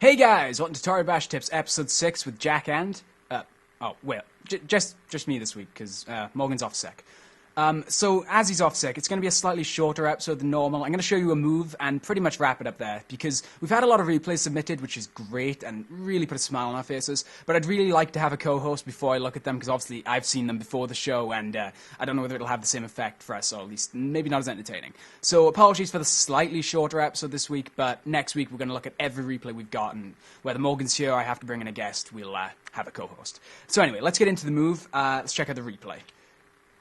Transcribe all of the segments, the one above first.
Hey guys, welcome to Toribash Tips episode 6 with Jack and... just me this week, because Morgan's off sick. So, as he's off sick, it's going to be a slightly shorter episode than normal. I'm going to show you a move and pretty much wrap it up there, because we've had a lot of replays submitted, which is great, and really put a smile on our faces, but I'd really like to have a co-host before I look at them, because obviously I've seen them before the show, and I don't know whether it'll have the same effect for us, or at least maybe not as entertaining. So, apologies for the slightly shorter episode this week, but next week we're going to look at every replay we've got, and whether Morgan's here or I have to bring in a guest, we'll have a co-host. So anyway, let's get into the move. Let's check out the replay.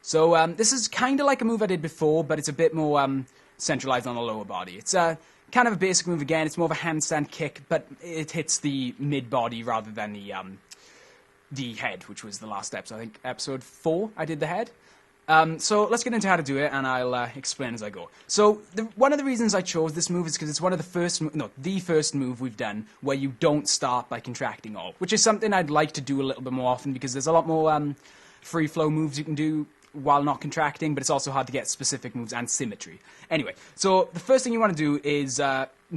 So this is kind of like a move I did before, but it's a bit more centralized on the lower body. It's kind of a basic move again. It's more of a handstand kick, but it hits the mid-body rather than the head, which was the last episode. I think episode 4 I did the head. So let's get into how to do it, and I'll explain as I go. So one of the reasons I chose this move is because it's one of the first move we've done where you don't start by contracting all, which is something I'd like to do a little bit more often because there's a lot more free flow moves you can do while not contracting, but it's also hard to get specific moves and symmetry. Anyway, so the first thing you want to do is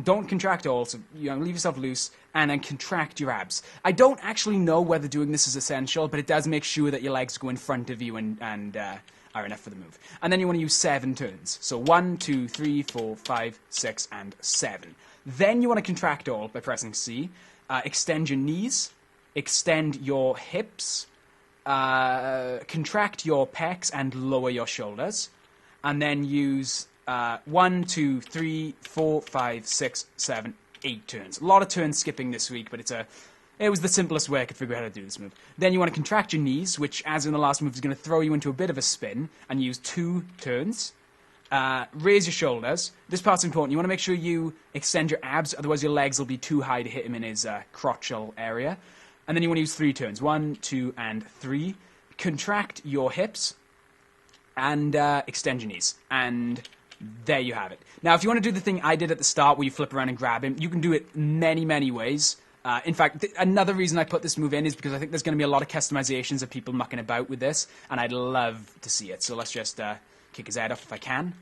don't contract all, so leave yourself loose, and then contract your abs. I don't actually know whether doing this is essential, but it does make sure that your legs go in front of you and are enough for the move. And then you want to use 7 turns. So 1, 2, 3, 4, 5, 6, and 7. Then you want to contract all by pressing C. Extend your knees, extend your hips, contract your pecs and lower your shoulders, and then use 1, 2, 3, 4, 5, 6, 7, 8 turns. A lot of turn skipping this week, but it was the simplest way I could figure out how to do this move. Then you want to contract your knees, which, as in the last move, is going to throw you into a bit of a spin, and use 2 turns. Raise your shoulders. This part's important. You want to make sure you extend your abs, otherwise your legs will be too high to hit him in his crotchal area. And then you want to use 3 turns. 1, 2, and 3. Contract your hips and extend your knees. And there you have it. Now, if you want to do the thing I did at the start where you flip around and grab him, you can do it many, many ways. In fact, another reason I put this move in is because I think there's going to be a lot of customizations of people mucking about with this, and I'd love to see it. So let's just kick his head off if I can,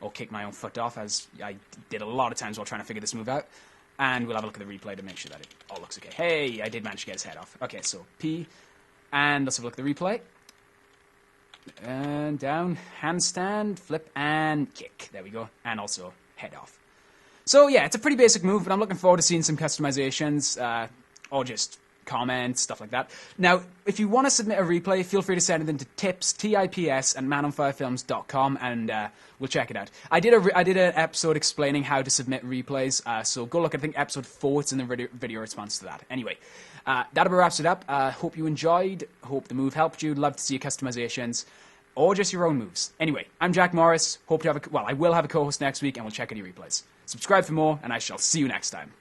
or kick my own foot off, as I did a lot of times while trying to figure this move out. And we'll have a look at the replay to make sure that it all looks okay. Hey, I did manage to get his head off. Okay, so P, and let's have a look at the replay. And down, handstand, flip, and kick. There we go. And also head off. So yeah, it's a pretty basic move, but I'm looking forward to seeing some customizations, or just comments, stuff like that. Now, if you want to submit a replay, feel free to send it into tips, T-I-P-S, and manonfirefilms.com, and we'll check it out. I did an episode explaining how to submit replays, so go look at, I think, episode 4. It's in the video response to that. Anyway, that about wraps it up. Hope you enjoyed. Hope the move helped you. Love to see your customizations, or just your own moves. Anyway, I'm Jack Morris. Hope to have I will have a co-host next week, and we'll check out your replays. Subscribe for more, and I shall see you next time.